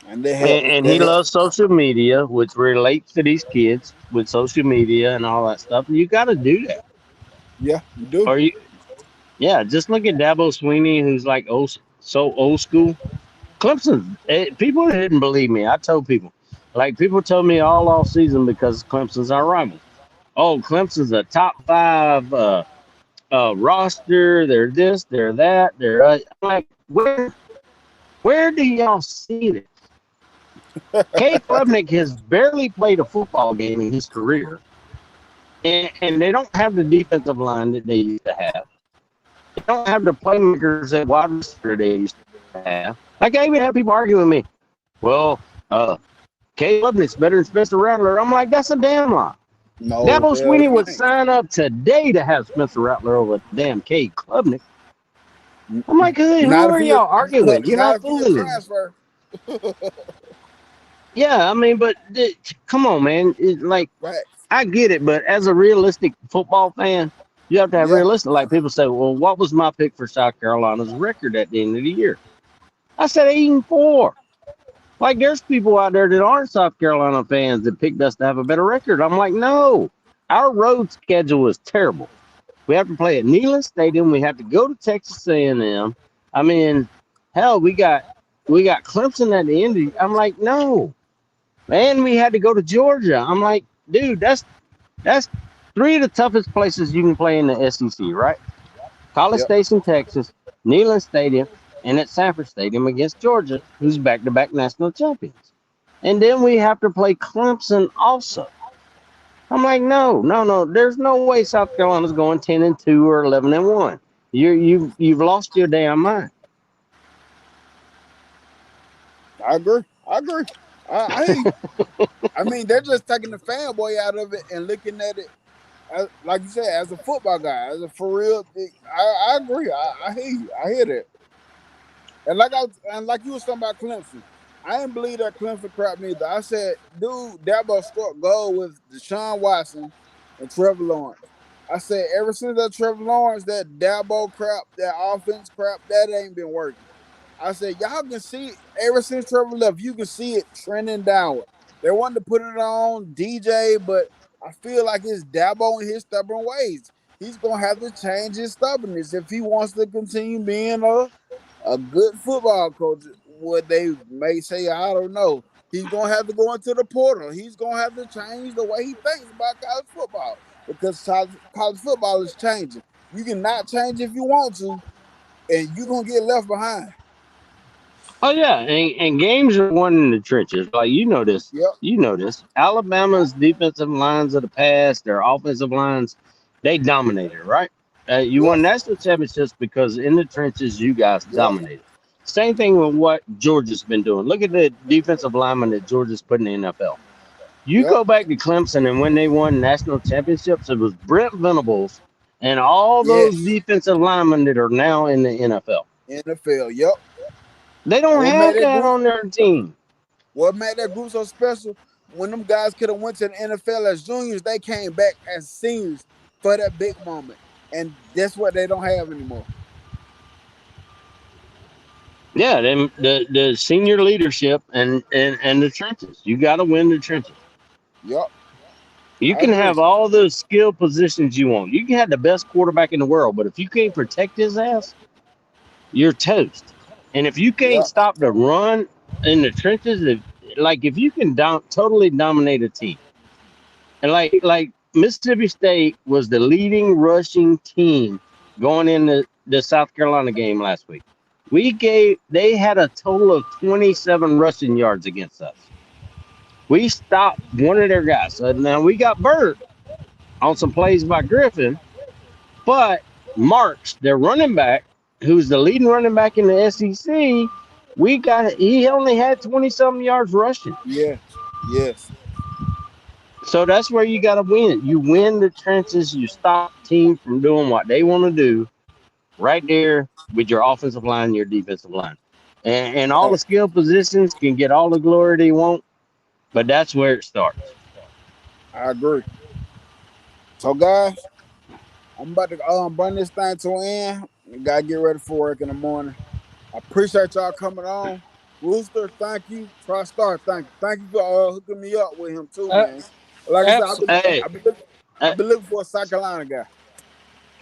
Speaker 1: And they help.
Speaker 2: And
Speaker 1: They
Speaker 2: he
Speaker 1: help.
Speaker 2: loves social media, which relates to these kids with social media and all that stuff. And you got to do that,
Speaker 1: Yeah, you do.
Speaker 2: or yeah, just look at Dabo Sweeney, who's like so old school. Clemson, people didn't believe me. I told people, like people told me all off season because Clemson's our rival. Oh, Clemson's a top five roster. They're this, they're that. I'm like, where do y'all see this? Kay Klubnik has barely played a football game in his career, and they don't have the defensive line that they used to have. They don't have the playmakers at wide receiver they used to have. Like I even have people arguing with me. Well, Kay Klubnik's better than Spencer Rattler. I'm like, that's a damn lie.
Speaker 1: No,
Speaker 2: Dabo
Speaker 1: hell,
Speaker 2: Sweeney
Speaker 1: he
Speaker 2: would
Speaker 1: ain't.
Speaker 2: sign up today to have Spencer Rattler over damn Kay Klubnik. I'm like, who
Speaker 1: Not if
Speaker 2: are
Speaker 1: he,
Speaker 2: y'all arguing with? You're
Speaker 1: not
Speaker 2: not
Speaker 1: if he a
Speaker 2: fooling.
Speaker 1: transfer.
Speaker 2: Yeah, I mean, but come on, man. Like,
Speaker 1: Right.
Speaker 2: I get it, but as a realistic football fan, you have to have
Speaker 1: Yeah.
Speaker 2: realistic. Like people say, well, what was my pick for South Carolina's record at the end of the year? I said 8-4. Like there's people out there that aren't South Carolina fans that picked us to have a better record. I'm like, no, our road schedule is terrible. We have to play at Neyland Stadium. We have to go to Texas A&M. I mean, hell, we got Clemson at the end of. I'm like, no, and we had to go to Georgia. I'm like, dude, that's three of the toughest places you can play in the SEC, right? College
Speaker 1: Yep.
Speaker 2: Station, Texas, Neyland Stadium, and at Sanford Stadium against Georgia, who's back-to-back national champions. And then we have to play Clemson also. I'm like, no. There's no way South Carolina's going 10-2 or 11-1. You've lost your damn mind.
Speaker 1: I agree. I agree. I hear you. I mean, they're just taking the fanboy out of it and looking at it, as, like you said, as a football guy, as a for real thing. I agree. I hear you. I hear that. And like you was talking about Clemson, I didn't believe that Clemson crap neither. I said, dude, Dabo scored goal with Deshaun Watson and Trevor Lawrence. I said, ever since that Trevor Lawrence, that Dabo crap, that offense crap, that ain't been working. I said, y'all can see it ever since Trevor left, you can see it trending downward. They wanted to put it on DJ, but I feel like it's Dabo and his stubborn ways. He's gonna have to change his stubbornness if he wants to continue being a good football coach. What they may say, I don't know. He's gonna have to go into the portal. He's gonna have to change the way he thinks about college football because college football is changing. You cannot change if you want to, and you're gonna get left behind.
Speaker 2: Oh yeah, and games are won in the trenches. Like you know this.
Speaker 1: Yep.
Speaker 2: You know this. Alabama's defensive lines of the past, their offensive lines, they dominated, right? You
Speaker 1: Yep.
Speaker 2: won national championships because in the trenches you guys
Speaker 1: Yep.
Speaker 2: dominated. Same thing with what Georgia's been doing. Look at the defensive lineman that Georgia's put in the NFL. You
Speaker 1: Yep.
Speaker 2: go back to Clemson and when they won national championships, it was Brent Venables and all those
Speaker 1: Yes.
Speaker 2: defensive linemen that are now in the NFL.
Speaker 1: NFL. Yep.
Speaker 2: They
Speaker 1: And
Speaker 2: don't
Speaker 1: what made
Speaker 2: have
Speaker 1: that
Speaker 2: that
Speaker 1: group?
Speaker 2: on their team.
Speaker 1: What made that group so special? When them guys could have went to the NFL as juniors, they came back as seniors for that big moment, and that's what they don't have anymore.
Speaker 2: Yeah, the senior leadership and the trenches. You got to win the trenches.
Speaker 1: Yep.
Speaker 2: You
Speaker 1: I
Speaker 2: can
Speaker 1: agree.
Speaker 2: have all those skill positions you want. You can have the best quarterback in the world, but if you can't protect his ass, you're toast. And if you can't
Speaker 1: Yep.
Speaker 2: stop the run in the trenches, if you can totally dominate a team, and like Mississippi State was the leading rushing team going into the South Carolina game last week. They had a total of 27 rushing yards against us. We stopped one of their guys. So now we got burnt on some plays by Griffin, but Marks, their running back, who's the leading running back in the SEC, he only had 20 something yards rushing.
Speaker 1: Yes. Yes.
Speaker 2: So that's where you got to win. You win the trenches. You stop team from doing what they want to do right there with your offensive line and your defensive line. And all
Speaker 1: Yep.
Speaker 2: the skill positions can get all the glory they want, but that's where it starts.
Speaker 1: I agree. So, guys, I'm about to bring this thing to an end. We gotta get ready for work in the morning. I appreciate y'all coming on. Rooster, thank you. Try Star, thank you. Thank you for hooking me up with him too,
Speaker 3: Uh,
Speaker 1: man. Like I said,
Speaker 3: abs-
Speaker 2: Hey,
Speaker 1: I've been looking for a South Carolina guy.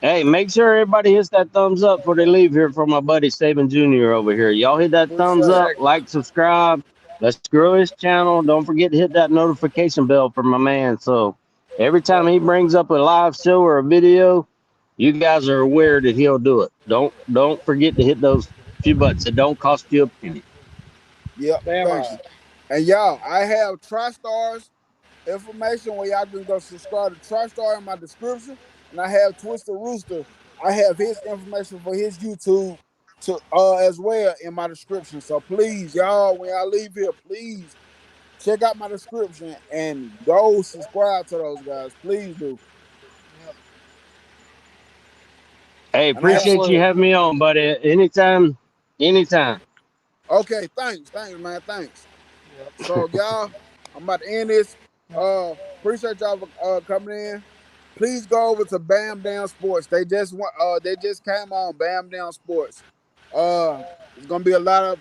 Speaker 2: hey, make sure everybody hits that thumbs up before they leave here for my buddy Saban Jr. over here. Y'all hit that thumbs
Speaker 1: Appreciate it.
Speaker 2: up, like, subscribe. Let's grow his channel. Don't forget to hit that notification bell for my man. So every time he brings up a live show or a video, you guys are aware that he'll do it. Don't forget to hit those few buttons. It don't cost you a penny.
Speaker 1: Yep,
Speaker 3: damn
Speaker 1: thank you.
Speaker 3: right.
Speaker 1: And y'all, I have TriStars information where y'all can go subscribe to TriStar in my description. And I have Twister Rooster. I have his information for his YouTube to as well in my description. So please, y'all, when y'all leave here, please check out my description and go subscribe to those guys. Please do.
Speaker 2: Hey,
Speaker 1: And I have
Speaker 2: appreciate you
Speaker 3: Absolutely.
Speaker 2: having me on, buddy. Anytime, anytime.
Speaker 1: okay, thanks, man, thanks.
Speaker 3: Yep.
Speaker 1: So y'all, I'm about to end this. Appreciate y'all for coming in. Please go over to Bam Down Sports. They just came on Bam Down Sports. It's gonna be a lot of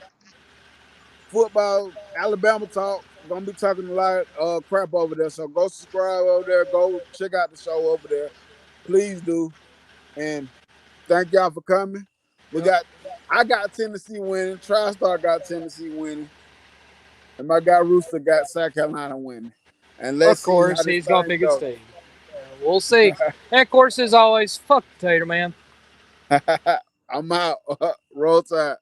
Speaker 1: football, Alabama talk. Gonna be talking a lot of crap over there. So go subscribe over there. Go check out the show over there. Please do. And thank y'all for coming.
Speaker 3: Yep.
Speaker 1: I got Tennessee winning. TriStar got Tennessee winning. And my guy Rooster got South Carolina winning. And
Speaker 3: Of
Speaker 1: let's see how
Speaker 3: course,
Speaker 1: this
Speaker 3: he's gonna
Speaker 1: thing
Speaker 3: pick his
Speaker 1: goes.
Speaker 3: team. We'll see. And of course, as always, fuck the Tater Man.
Speaker 1: I'm out. Roll Tide.